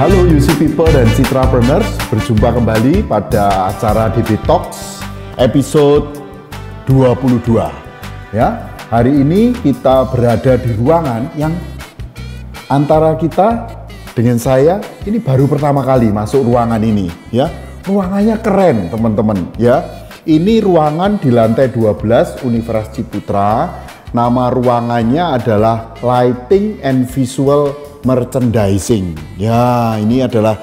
Halo UC People dan Citrapreneurs, berjumpa kembali pada acara DB Talks episode 22. Ya, hari ini kita berada di ruangan yang antara kita dengan saya ini baru pertama kali masuk ruangan ini. Ya, ruangannya keren teman-teman. Ya, ini ruangan di lantai 12 Universitas Ciputra. Nama ruangannya adalah Lighting and Visual Merchandising. Ya, ini adalah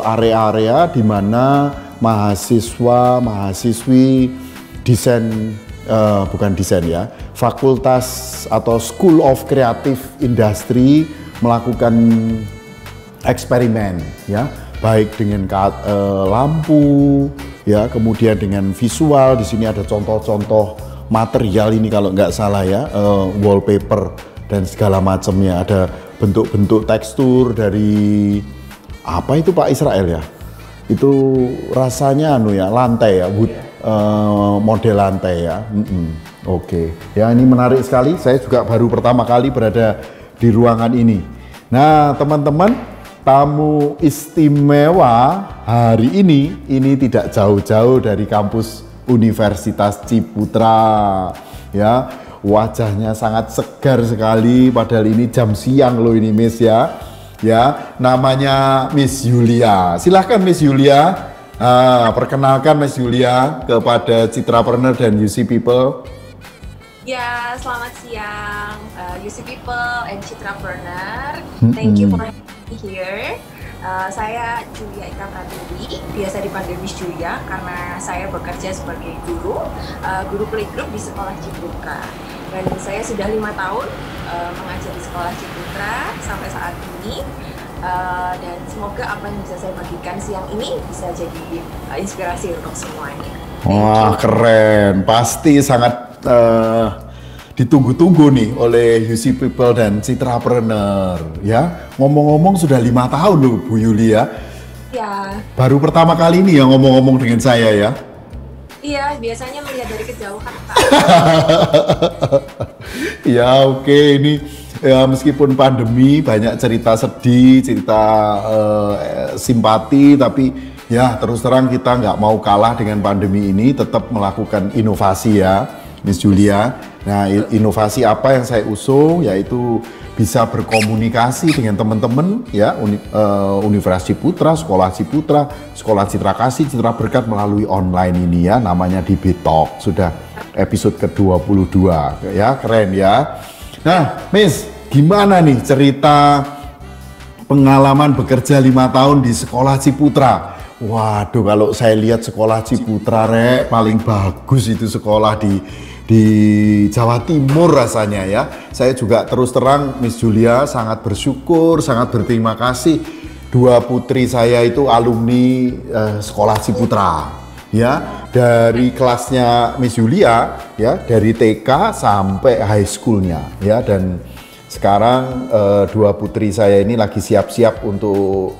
area-area di mana mahasiswa, mahasiswi desain, bukan desain ya, fakultas atau School of Creative Industry melakukan eksperimen, ya, baik dengan lampu, ya, kemudian dengan visual. Di sini ada contoh-contoh material ini kalau nggak salah ya, wallpaper dan segala macamnya. Ada bentuk-bentuk tekstur dari apa itu Pak Israel ya? Itu rasanya lantai ya, wood, model lantai ya. Oke. Ya, ini menarik sekali. Saya juga baru pertama kali berada di ruangan ini. Nah, teman-teman, tamu istimewa hari ini tidak jauh-jauh dari kampus Universitas Ciputra. Ya, wajahnya sangat segar sekali, padahal ini jam siang loh ini Miss ya. Ya, namanya Miss Yulia. Silahkan Miss Yulia, perkenalkan Miss Yulia kepada Citrapreneur dan UC People. Ya, selamat siang UC People and Citrapreneur. Thank you for having me here. Saya Julia Ika Pratiwi, biasa dipanggil Miss Julia karena saya bekerja sebagai guru playgroup di Sekolah Ciputra. Dan saya sudah 5 tahun mengajar di Sekolah Ciputra sampai saat ini. Dan semoga apa yang bisa saya bagikan siang ini bisa jadi inspirasi untuk semuanya. Wah, keren. Pasti sangat ditunggu-tunggu nih oleh UC People dan Citrapreneur ya. Ngomong-ngomong sudah 5 tahun loh Bu Yulia. Ya. Baru pertama kali ini yang ngomong-ngomong dengan saya ya. Iya, biasanya melihat dari kejauhan Pak. Ya oke, ini ya, meskipun pandemi banyak cerita sedih, cerita simpati, tapi ya terus terang kita nggak mau kalah dengan pandemi ini, tetap melakukan inovasi ya Miss Julia. Nah, inovasi apa yang saya usung yaitu bisa berkomunikasi dengan teman-teman ya, Universitas Ciputra, Sekolah Ciputra, Sekolah Citra Kasih, Citra Berkat melalui online ini ya, namanya DB Talk. Sudah episode ke-22 ya, keren ya. Nah, Miss, gimana nih cerita pengalaman bekerja 5 tahun di Sekolah Ciputra? Waduh, kalau saya lihat Sekolah Ciputra paling bagus itu sekolah di Jawa Timur rasanya ya. Saya juga terus terang Miss Julia sangat bersyukur, sangat berterima kasih. 2 putri saya itu alumni Sekolah Ciputra ya, dari kelasnya Miss Julia ya, dari TK sampai high schoolnya ya. Dan sekarang 2 putri saya ini lagi siap-siap untuk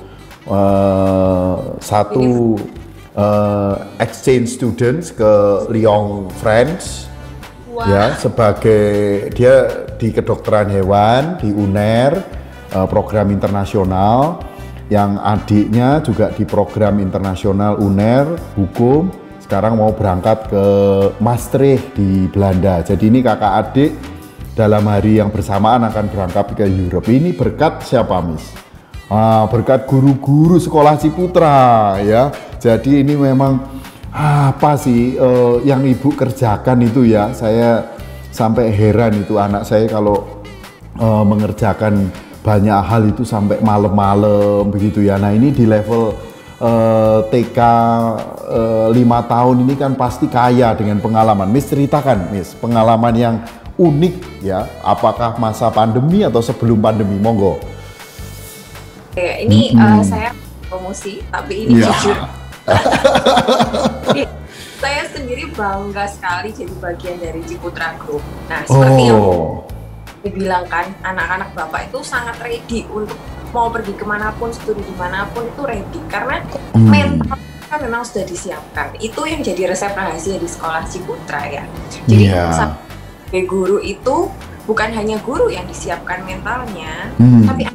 satu exchange students ke Lyon, France. Wow. Ya, sebagai dia di kedokteran hewan di UNER, program internasional, yang adiknya juga di program internasional UNER hukum, sekarang mau berangkat ke Maastricht di Belanda. Jadi ini kakak adik dalam hari yang bersamaan akan berangkat ke Europe. Ini berkat siapa Miss? Berkat guru-guru Sekolah Ciputra ya. Jadi ini memang apa sih yang ibu kerjakan itu ya, saya sampai heran itu anak saya kalau mengerjakan banyak hal itu sampai malam-malam begitu ya. Nah, ini di level TK 5 tahun ini kan pasti kaya dengan pengalaman. Miss, ceritakan Miss pengalaman yang unik ya, apakah masa pandemi atau sebelum pandemi, monggo. Oke, ini saya promosi tapi ini jujur. Saya sendiri bangga sekali jadi bagian dari Ciputra Group. Nah, seperti yang dibilang kan, anak-anak Bapak itu sangat ready untuk mau pergi kemanapun, studi dimanapun itu ready. Karena mental memang sudah disiapkan. Itu yang jadi resep rahasia di Sekolah Ciputra ya. Jadi sebagai guru itu bukan hanya guru yang disiapkan mentalnya, tapi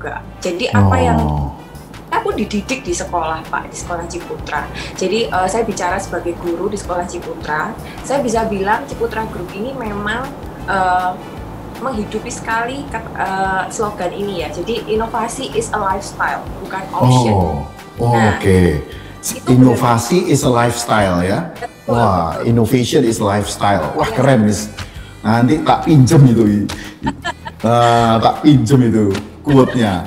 juga. Jadi apa yang aku dididik di sekolah Pak, di sekolah Ciputra. Jadi saya bicara sebagai guru di sekolah Ciputra, saya bisa bilang Ciputra Group ini memang menghidupi sekali slogan ini ya. Jadi inovasi is a lifestyle, bukan option. Nah, oke. Inovasi is a lifestyle ya. Wah, innovation is lifestyle. Wah, keren Miss. Nanti tak pinjem itu. Tak pinjem itu quote-nya.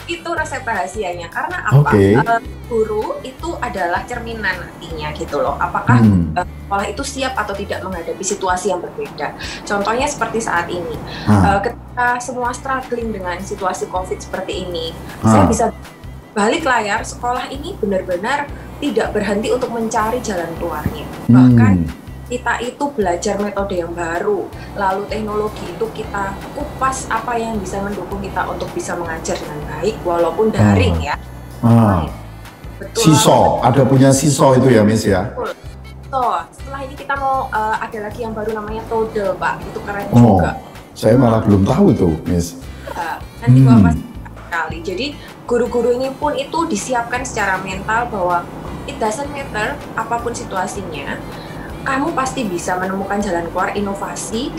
Itu resep rahasianya. Karena apa? Guru itu adalah cerminan nantinya gitu loh. Apakah sekolah itu siap atau tidak menghadapi situasi yang berbeda. Contohnya seperti saat ini. Ketika semua struggling dengan situasi COVID seperti ini, saya bisa balik layar, sekolah ini benar-benar tidak berhenti untuk mencari jalan keluarnya. Bahkan kita itu belajar metode yang baru, lalu teknologi itu kita kupas apa yang bisa mendukung kita untuk bisa mengajar dengan baik walaupun daring ya. Betul. Siso, ada punya siso itu ya Miss ya? Betul. So, setelah ini kita mau ada lagi yang baru namanya Tode Pak, itu keren juga. Saya malah belum tahu itu Miss. Nanti Bapak sekali. Jadi guru-guru ini pun itu disiapkan secara mental bahwa it doesn't matter apapun situasinya, kamu pasti bisa menemukan jalan keluar inovasi,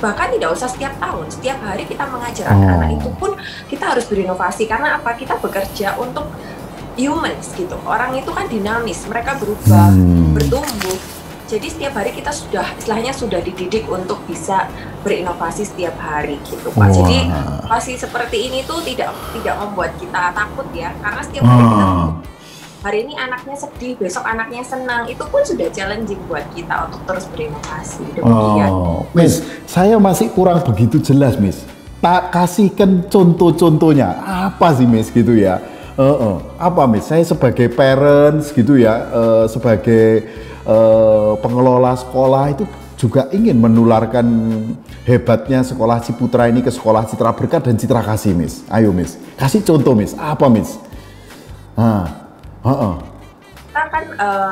bahkan tidak usah setiap tahun, setiap hari kita mengajar anak-anak itu pun kita harus berinovasi. Karena apa? Kita bekerja untuk humans gitu, orang itu kan dinamis, mereka berubah, bertumbuh. Jadi setiap hari kita istilahnya sudah dididik untuk bisa berinovasi setiap hari gitu Pak. Jadi inovasi seperti ini tuh tidak membuat kita takut ya, karena setiap hari kita hari ini anaknya sedih, besok anaknya senang, itu pun sudah challenging buat kita untuk terus berinovasi. Demikian. Miss, saya masih kurang begitu jelas Miss. Tak kasihkan contoh-contohnya apa sih Miss gitu ya? Apa Miss? Saya sebagai parents gitu ya, sebagai pengelola sekolah itu juga ingin menularkan hebatnya sekolah Ciputra ini ke sekolah Citra Berkat dan Citra Kasih Miss. Ayo Miss, kasih contoh Miss, apa Miss? Kita kan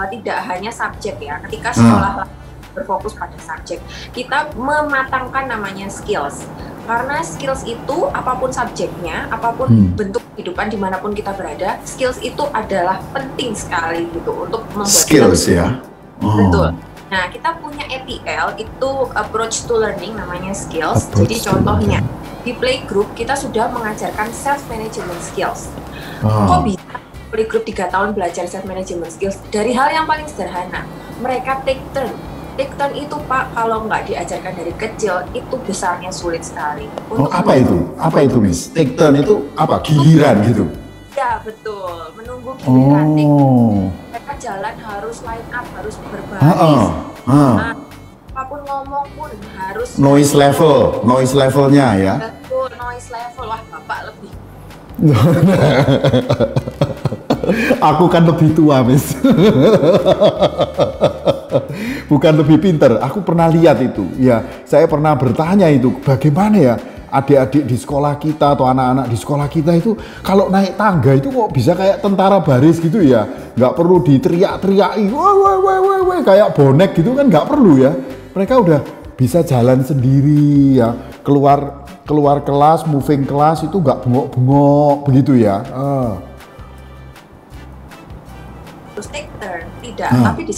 tidak hanya subjek ya, ketika sekolah berfokus pada subjek, kita mematangkan namanya skills. Karena skills itu apapun subjeknya, apapun bentuk kehidupan dimanapun kita berada, skills itu adalah penting sekali gitu untuk membuat skills kita, ya. Betul. Nah, kita punya ATL itu approach to learning namanya skills. Jadi contohnya di playgroup kita sudah mengajarkan self management skills. Kok bisa playgroup 3 tahun belajar self management skills? Dari hal yang paling sederhana, mereka take turn. Take turn itu Pak, kalau nggak diajarkan dari kecil, itu besarnya sulit sekali. Apa itu? Apa itu Miss? Take turn itu apa? Giliran gitu? Ya betul, menunggu giliran. Mereka jalan harus line up, harus berbaris. Apapun ngomong pun harus noise levelnya ya. Betul, noise level. Wah Bapak lebih. Aku kan lebih tua Miss. Bukan lebih pinter. Aku pernah lihat itu. Ya, saya pernah bertanya itu bagaimana ya adik-adik di sekolah kita atau anak-anak di sekolah kita itu kalau naik tangga itu kok bisa kayak tentara baris gitu ya, nggak perlu diteriak-teriaki, wah kayak bonek gitu kan, nggak perlu ya. Mereka udah bisa jalan sendiri ya, keluar kelas, moving kelas itu nggak bengok-bengok begitu ya. Terus take turn, tidak, tapi di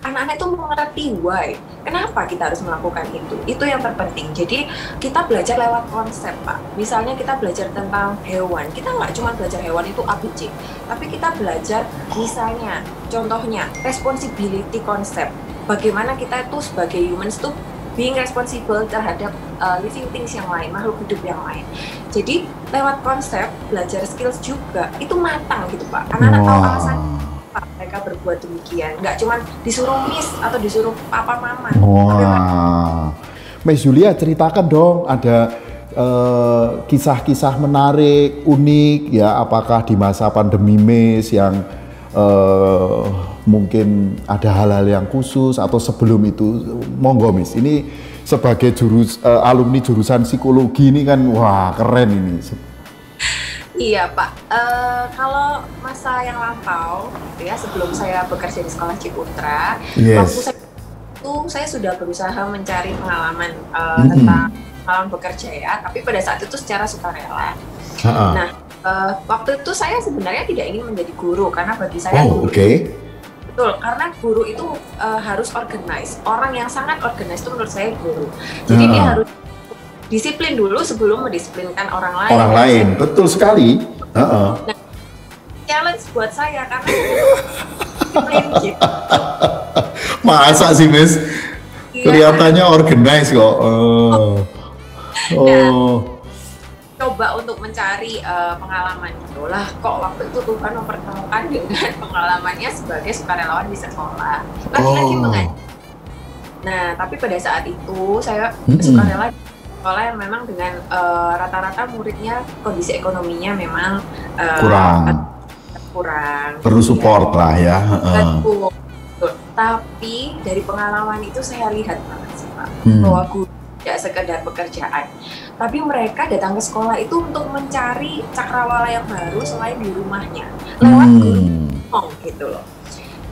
anak-anak itu mengerti why, kenapa kita harus melakukan itu yang terpenting. Jadi kita belajar lewat konsep Pak. Misalnya kita belajar tentang hewan, kita nggak cuma belajar hewan itu ABC, tapi kita belajar misalnya, contohnya responsibility konsep. Bagaimana kita itu sebagai humans tuh being responsible terhadap living things yang lain, makhluk hidup yang lain. Jadi lewat konsep belajar skills juga itu matang gitu Pak. Anak-anak tahu alasan mereka berbuat demikian, nggak cuma disuruh miss atau disuruh papa mama. Miss Julia ceritakan dong, ada kisah-kisah menarik, unik ya, apakah di masa pandemi Miss yang mungkin ada hal-hal yang khusus atau sebelum itu, monggo Miss. Ini sebagai alumni jurusan psikologi ini kan, wah keren ini. Iya Pak, kalau masa yang lampau ya, sebelum saya bekerja di sekolah Ciputra, waktu saya sudah berusaha mencari pengalaman tentang pengalaman bekerja ya, tapi pada saat itu secara sukarela. Nah, waktu itu saya sebenarnya tidak ingin menjadi guru karena bagi saya guru betul, karena guru itu harus organize. Orang yang sangat organize itu menurut saya guru. Jadi dia harus disiplin dulu sebelum mendisiplinkan orang lain. Orang lain, betul sekali. Nah, challenge buat saya karena disiplin gitu. Masa sih, Miss? Kelihatannya organize kok. Coba untuk mencari pengalaman gitu lah, kok waktu itu Tuhan mempertemukan dengan pengalamannya sebagai sukarelawan di sekolah, lagi-lagi mengajar. Nah, tapi pada saat itu saya sukarela di sekolah yang memang dengan rata-rata muridnya kondisi ekonominya memang kurang. Perlu support lah ya. Betul. Tapi dari pengalaman itu saya lihat banget sih Pak, bahwa guru tidak sekedar pekerjaan, tapi mereka datang ke sekolah itu untuk mencari cakrawala yang baru selain di rumahnya lewat guru gitu loh.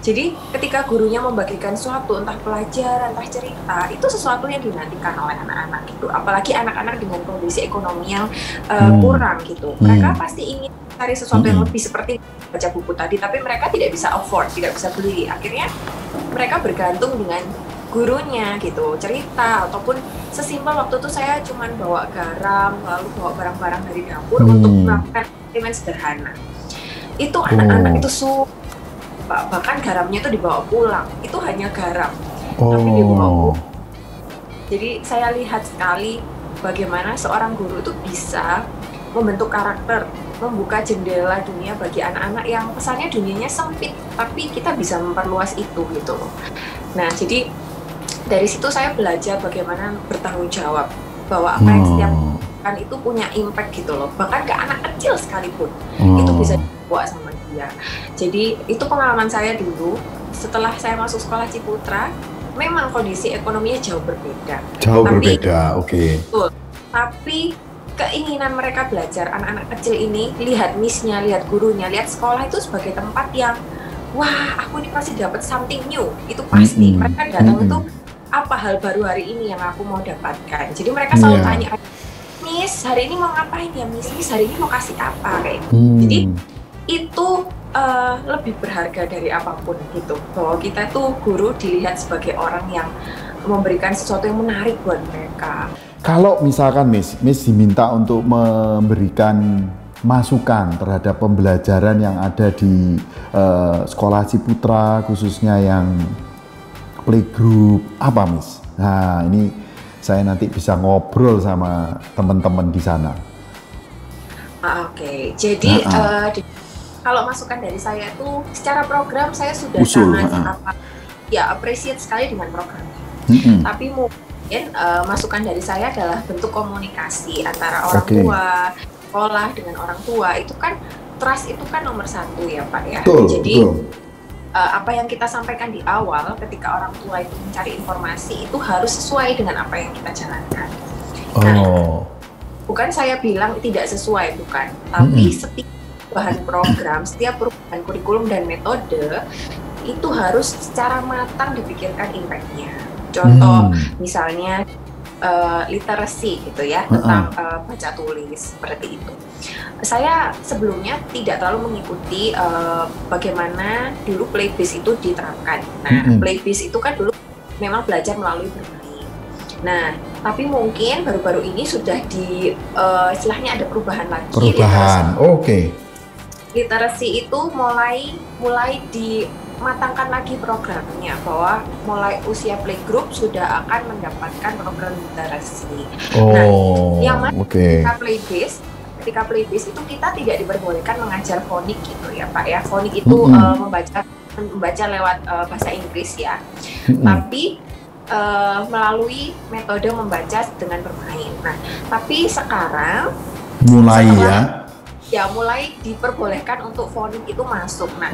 Jadi ketika gurunya membagikan sesuatu, entah pelajaran, entah cerita, itu sesuatu yang dinantikan oleh anak-anak gitu. Apalagi anak-anak dengan kondisi ekonomi yang kurang gitu. Mereka pasti ingin cari sesuatu yang lebih seperti baca buku tadi, tapi mereka tidak bisa afford, tidak bisa beli. Akhirnya mereka bergantung dengan gurunya gitu, cerita ataupun sesimpel waktu itu saya cuma bawa garam, lalu bawa barang-barang dari dapur untuk melakukan eksperimen sederhana. Itu anak-anak itu bahkan garamnya itu dibawa pulang, itu hanya garam, tapi dibawa pulang. Jadi saya lihat sekali bagaimana seorang guru itu bisa membentuk karakter, membuka jendela dunia bagi anak-anak yang pesannya dunianya sempit, tapi kita bisa memperluas itu gitu loh. Nah, jadi dari situ saya belajar bagaimana bertanggung jawab, bahwa apa yang setiap kan itu punya impact gitu loh, bahkan ke anak kecil sekalipun itu bisa dibawa sama dia. Jadi itu pengalaman saya dulu. Setelah saya masuk sekolah Ciputra, memang kondisi ekonominya jauh berbeda. Betul. Tapi keinginan mereka belajar, anak-anak kecil ini lihat miss-nya, lihat gurunya, lihat sekolah itu sebagai tempat yang wah, aku ini pasti dapat something new. Itu pasti. Mereka datang itu apa hal baru hari ini yang aku mau dapatkan. Jadi mereka selalu tanya, Miss, hari ini mau ngapain ya Miss? Miss, hari ini mau kasih apa? Kayak gitu. Jadi itu lebih berharga dari apapun gitu. Bahwa kita tuh guru dilihat sebagai orang yang memberikan sesuatu yang menarik buat mereka. Kalau misalkan Miss diminta untuk memberikan masukan terhadap pembelajaran yang ada di sekolah Ciputra, khususnya yang playgroup, apa Miss? Nah, ini saya nanti bisa ngobrol sama teman-teman di sana. Oke. Jadi kalau masukan dari saya tuh secara program saya sudah sangat appreciate sekali dengan programnya. Tapi mungkin masukan dari saya adalah bentuk komunikasi antara orang tua, sekolah dengan orang tua. Itu kan trust itu kan nomor satu ya Pak ya. Jadi apa yang kita sampaikan di awal ketika orang tua itu mencari informasi itu harus sesuai dengan apa yang kita jalankan. Nah, bukan saya bilang tidak sesuai, bukan. Tapi setiap perubahan program, setiap perubahan kurikulum dan metode itu harus secara matang dipikirkan impact-nya. Contoh misalnya literasi gitu ya, tentang baca tulis seperti itu. Saya sebelumnya tidak terlalu mengikuti bagaimana dulu playbase itu diterapkan. Nah, playbase itu kan dulu memang belajar melalui bermain. Nah, tapi mungkin baru-baru ini sudah istilahnya ada perubahan lagi. Literasi itu mulai dimatangkan lagi programnya, bahwa mulai usia playgroup sudah akan mendapatkan program literasi. Yang mana ketika playbase itu kita tidak diperbolehkan mengajar fonik gitu ya Pak ya. Fonik itu membaca lewat bahasa Inggris ya. Tapi melalui metode membaca dengan bermain. Nah, tapi sekarang mulai diperbolehkan untuk fonik itu masuk. Nah,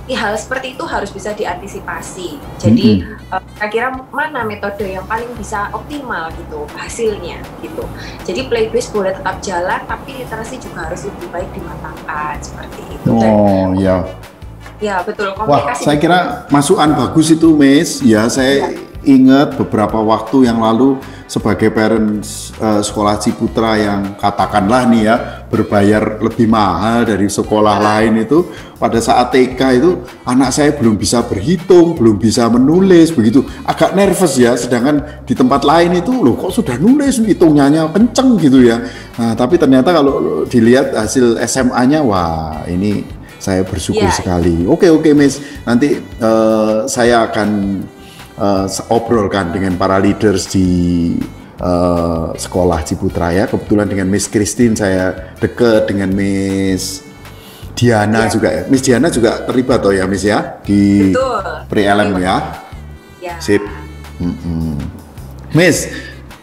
hal seperti itu harus bisa diantisipasi. Jadi kira-kira mana metode yang paling bisa optimal gitu hasilnya gitu. Jadi playbase boleh tetap jalan, tapi literasi juga harus lebih baik dimatangkan seperti itu. Ya betul, komunikasi. Wah, saya kira masukan bagus itu Miss. Ya, saya ingat beberapa waktu yang lalu sebagai parents sekolah Ciputra yang katakanlah nih ya berbayar lebih mahal dari sekolah lain itu, pada saat TK itu anak saya belum bisa berhitung, belum bisa menulis begitu, agak nervous ya, sedangkan di tempat lain itu loh kok sudah nulis, hitungnya kenceng gitu ya. Nah, tapi ternyata kalau dilihat hasil SMA-nya, wah ini saya bersyukur sekali. Oke Miss, nanti saya akan obrolkan dengan para leaders di sekolah Ciputra ya. Kebetulan dengan Miss Christine saya deket, dengan Miss Diana juga ya. Miss Diana juga terlibat toh ya Miss ya di pre-LM ya. Sip. Miss,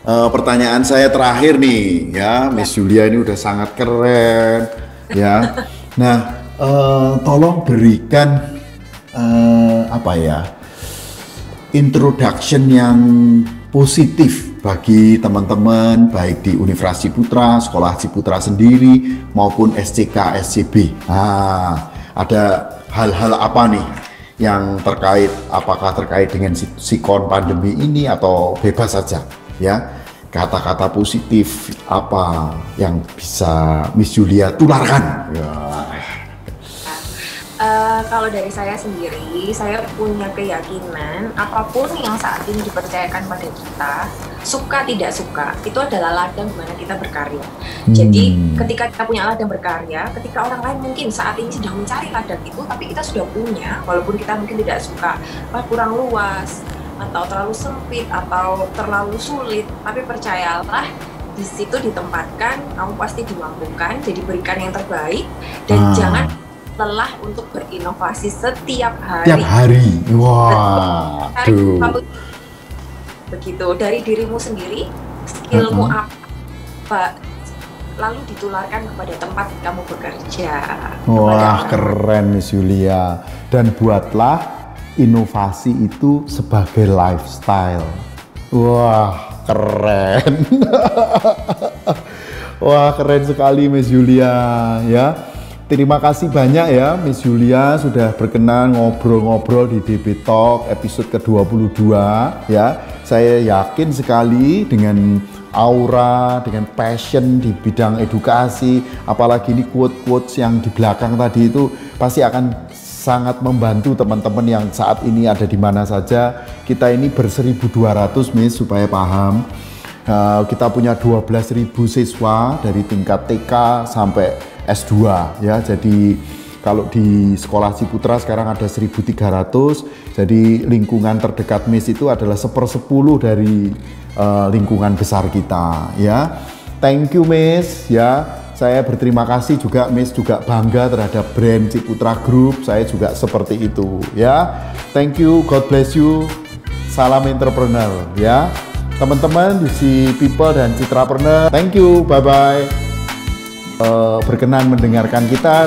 pertanyaan saya terakhir nih ya, Miss Julia ini udah sangat keren ya. Nah, tolong berikan apa ya, introduction yang positif bagi teman-teman baik di Universitas Ciputra, Sekolah Ciputra sendiri maupun SCK, SCB. Nah, ada hal-hal apa nih yang terkait, apakah terkait dengan sikon pandemi ini atau bebas saja ya, kata-kata positif apa yang bisa Miss Julia tularkan ya. Kalau dari saya sendiri, saya punya keyakinan apapun yang saat ini dipercayakan pada kita, suka tidak suka, itu adalah ladang di mana kita berkarya. Jadi ketika kita punya ladang berkarya, ketika orang lain mungkin saat ini sedang mencari ladang itu, tapi kita sudah punya, walaupun kita mungkin tidak suka, kurang luas, atau terlalu sempit, atau terlalu sulit, tapi percayalah, di situ ditempatkan, kamu pasti dimampukan, jadi berikan yang terbaik, dan jangan lelah untuk berinovasi setiap hari. Setiap hari, wah, begitu dari dirimu sendiri, skillmu apa, lalu ditularkan kepada tempat kamu bekerja. Wah, keren Miss Julia. Dan buatlah inovasi itu sebagai lifestyle. Wah, keren. Wah, keren sekali Miss Julia ya. Terima kasih banyak ya Miss Julia sudah berkenan ngobrol-ngobrol di DB Talk episode ke-22 ya. Saya yakin sekali dengan aura, dengan passion di bidang edukasi, apalagi ini quote-quotes yang di belakang tadi itu pasti akan sangat membantu teman-teman yang saat ini ada di mana saja. Kita ini ber-1.200 Miss, supaya paham. Kita punya 12.000 siswa dari tingkat TK sampai S2 ya. Jadi kalau di sekolah Ciputra sekarang ada 1.300, jadi lingkungan terdekat Miss itu adalah 1/10 dari lingkungan besar kita ya. Thank you Miss ya. Saya berterima kasih juga Miss, juga bangga terhadap brand Ciputra Group. Saya juga seperti itu ya. Thank you, God bless you. Salam entrepreneur ya. Teman-teman di People dan Citrapreneur, thank you, bye-bye. Berkenan mendengarkan kita.